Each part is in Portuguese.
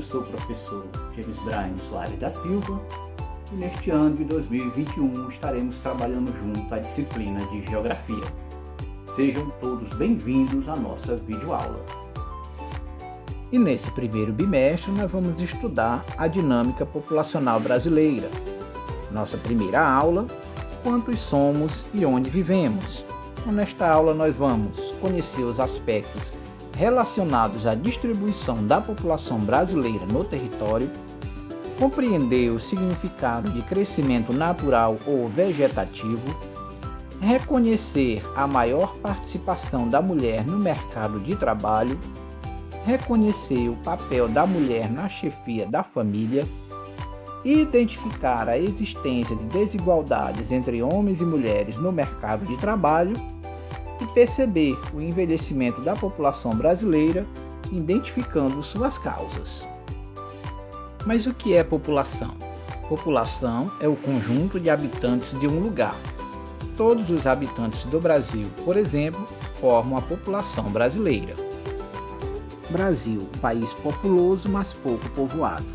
sou o professor James Brian Soares da Silva e neste ano de 2021 estaremos trabalhando junto à disciplina de Geografia. Sejam todos bem-vindos à nossa videoaula. E nesse primeiro bimestre nós vamos estudar a dinâmica populacional brasileira. Nossa primeira aula, quantos somos e onde vivemos. Então, nesta aula nós vamos conhecer os aspectos relacionados à distribuição da população brasileira no território, compreender o significado de crescimento natural ou vegetativo, reconhecer a maior participação da mulher no mercado de trabalho, reconhecer o papel da mulher na chefia da família, identificar a existência de desigualdades entre homens e mulheres no mercado de trabalho e perceber o envelhecimento da população brasileira, identificando suas causas. Mas o que é população? População é o conjunto de habitantes de um lugar. Todos os habitantes do Brasil, por exemplo, formam a população brasileira. Brasil, país populoso, mas pouco povoado.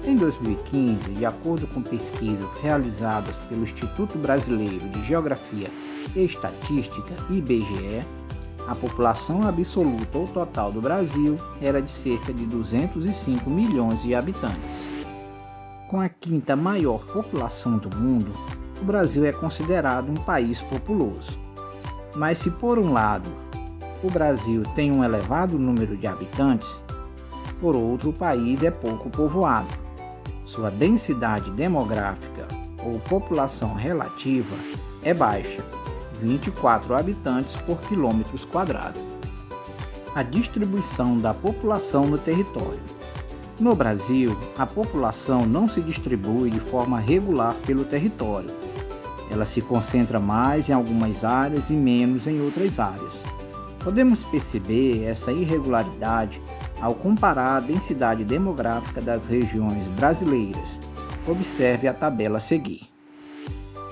Em 2015, de acordo com pesquisas realizadas pelo Instituto Brasileiro de Geografia e Estatística, IBGE, a população absoluta ou total do Brasil era de cerca de 205 milhões de habitantes. Com a quinta maior população do mundo, o Brasil é considerado um país populoso. Mas se por um lado o Brasil tem um elevado número de habitantes, por outro o país é pouco povoado. Sua densidade demográfica ou população relativa é baixa, 24 habitantes por quilômetros quadrados. A distribuição da população no território. No Brasil, a população não se distribui de forma regular pelo território. Ela se concentra mais em algumas áreas e menos em outras áreas. Podemos perceber essa irregularidade ao comparar a densidade demográfica das regiões brasileiras. Observe a tabela a seguir.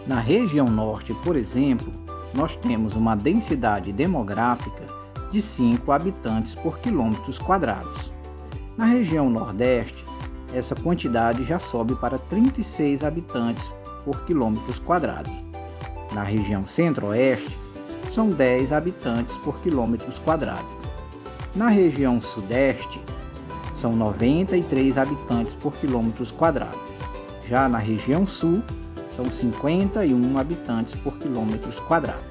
Na região norte, por exemplo, nós temos uma densidade demográfica de 5 habitantes por quilômetros quadrados. Na região nordeste, essa quantidade já sobe para 36 habitantes por quilômetros quadrados. Na região centro-oeste, são 10 habitantes por quilômetros quadrados. Na região sudeste, são 93 habitantes por quilômetros quadrados. Já na região sul, são 51 habitantes por quilômetros quadrados.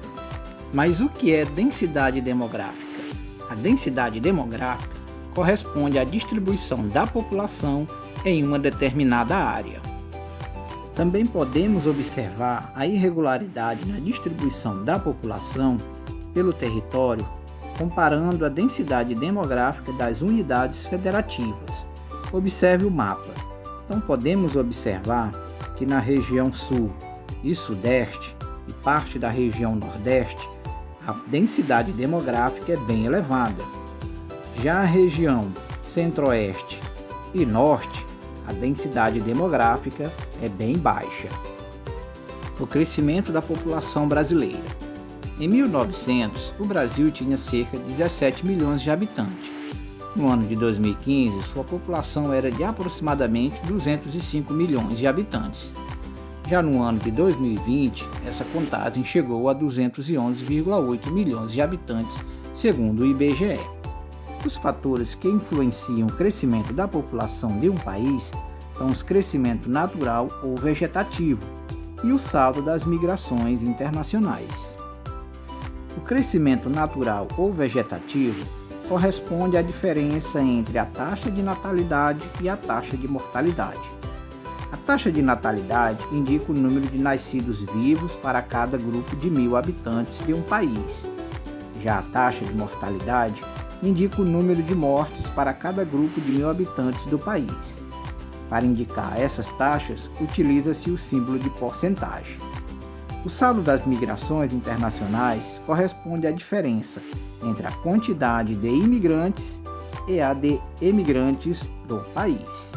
Mas o que é densidade demográfica? A densidade demográfica corresponde à distribuição da população em uma determinada área. Também podemos observar a irregularidade na distribuição da população pelo território, comparando a densidade demográfica das unidades federativas. Observe o mapa. Então podemos observar que na região sul e sudeste e parte da região nordeste, a densidade demográfica é bem elevada. Já a região centro-oeste e norte, a densidade demográfica é bem baixa. O crescimento da população brasileira. Em 1900, o Brasil tinha cerca de 17 milhões de habitantes. No ano de 2015, sua população era de aproximadamente 205 milhões de habitantes. Já no ano de 2020, essa contagem chegou a 211,8 milhões de habitantes, segundo o IBGE. Os fatores que influenciam o crescimento da população de um país são o crescimento natural ou vegetativo e o saldo das migrações internacionais. O crescimento natural ou vegetativo corresponde à diferença entre a taxa de natalidade e a taxa de mortalidade. A taxa de natalidade indica o número de nascidos vivos para cada grupo de 1.000 habitantes de um país. Já a taxa de mortalidade indica o número de mortes para cada grupo de 1.000 habitantes do país. Para indicar essas taxas, utiliza-se o símbolo de porcentagem. O saldo das migrações internacionais corresponde à diferença entre a quantidade de imigrantes e a de emigrantes do país.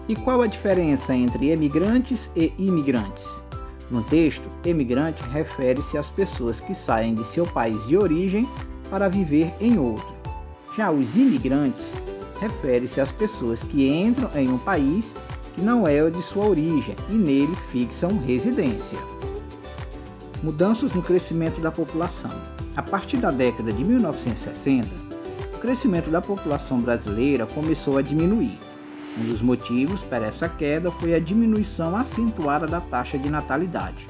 E qual a diferença entre emigrantes e imigrantes? No texto, emigrante refere-se às pessoas que saem de seu país de origem para viver em outro. Já os imigrantes refere-se às pessoas que entram em um país que não é o de sua origem e nele fixam residência. Mudanças no crescimento da população. A partir da década de 1960, o crescimento da população brasileira começou a diminuir. Um dos motivos para essa queda foi a diminuição acentuada da taxa de natalidade.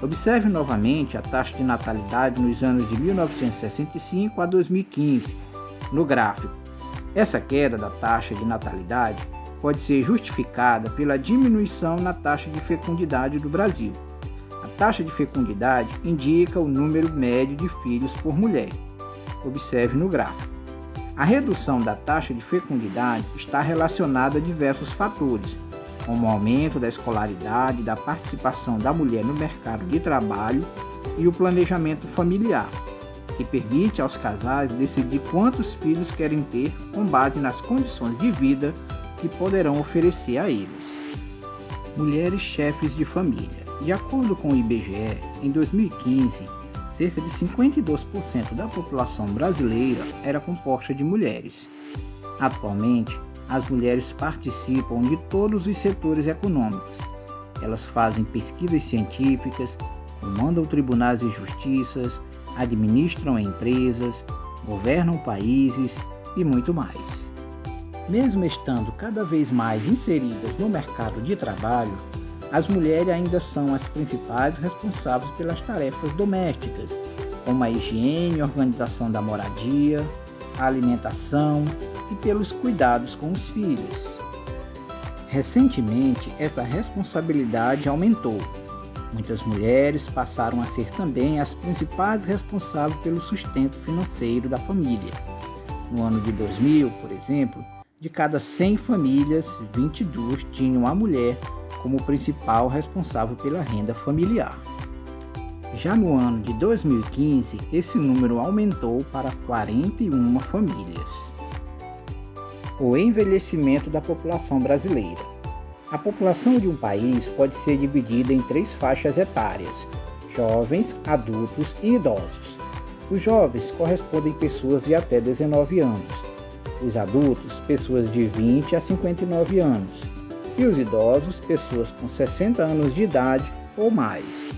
Observe novamente a taxa de natalidade nos anos de 1965 a 2015, no gráfico. Essa queda da taxa de natalidade pode ser justificada pela diminuição na taxa de fecundidade do Brasil. A taxa de fecundidade indica o número médio de filhos por mulher. Observe no gráfico. A redução da taxa de fecundidade está relacionada a diversos fatores, como o aumento da escolaridade, da participação da mulher no mercado de trabalho e o planejamento familiar, que permite aos casais decidir quantos filhos querem ter com base nas condições de vida que poderão oferecer a eles. Mulheres chefes de família. De acordo com o IBGE, em 2015, cerca de 52% da população brasileira era composta de mulheres. Atualmente, as mulheres participam de todos os setores econômicos. Elas fazem pesquisas científicas, comandam tribunais de justiça, administram empresas, governam países e muito mais. Mesmo estando cada vez mais inseridas no mercado de trabalho, as mulheres ainda são as principais responsáveis pelas tarefas domésticas, como a higiene e organização da moradia, a alimentação e pelos cuidados com os filhos. Recentemente, essa responsabilidade aumentou. Muitas mulheres passaram a ser também as principais responsáveis pelo sustento financeiro da família. No ano de 2000, por exemplo, de cada 100 famílias, 22 tinham a mulher como principal responsável pela renda familiar. Já no ano de 2015, esse número aumentou para 41 famílias. O envelhecimento da população brasileira. A população de um país pode ser dividida em 3 faixas etárias: jovens, adultos e idosos. Os jovens correspondem a pessoas de até 19 anos, os adultos, pessoas de 20 a 59 anos, e os idosos, pessoas com 60 anos de idade ou mais.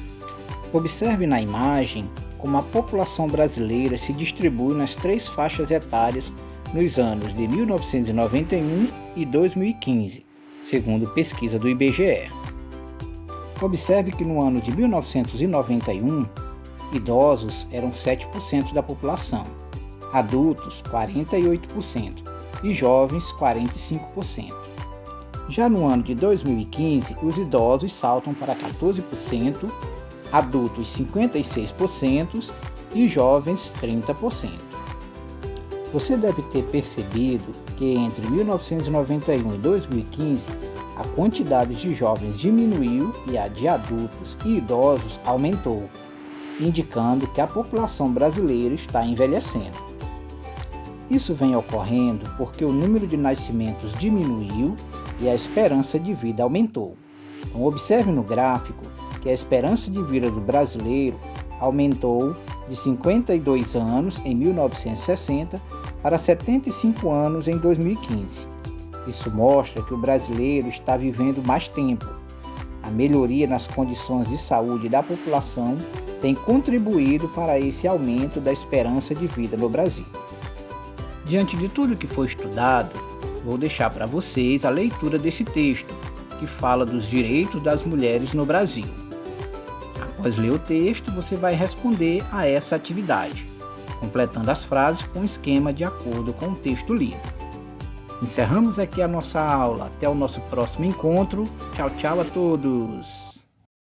Observe na imagem como a população brasileira se distribui nas 3 faixas etárias nos anos de 1991 e 2015, segundo pesquisa do IBGE. Observe que no ano de 1991, idosos eram 7% da população, adultos 48% e jovens 45%. Já no ano de 2015, os idosos saltam para 14%, adultos 56% e jovens 30%. Você deve ter percebido que entre 1991 e 2015, a quantidade de jovens diminuiu e a de adultos e idosos aumentou, indicando que a população brasileira está envelhecendo. Isso vem ocorrendo porque o número de nascimentos diminuiu e a esperança de vida aumentou. Então, observe no gráfico que a esperança de vida do brasileiro aumentou de 52 anos em 1960 para 75 anos em 2015. Isso mostra que o brasileiro está vivendo mais tempo. A melhoria nas condições de saúde da população tem contribuído para esse aumento da esperança de vida no Brasil. Diante de tudo que foi estudado, vou deixar para vocês a leitura desse texto, que fala dos direitos das mulheres no Brasil. Após ler o texto, você vai responder a essa atividade, completando as frases com esquema de acordo com o texto lido. Encerramos aqui a nossa aula. Até o nosso próximo encontro. Tchau, tchau a todos!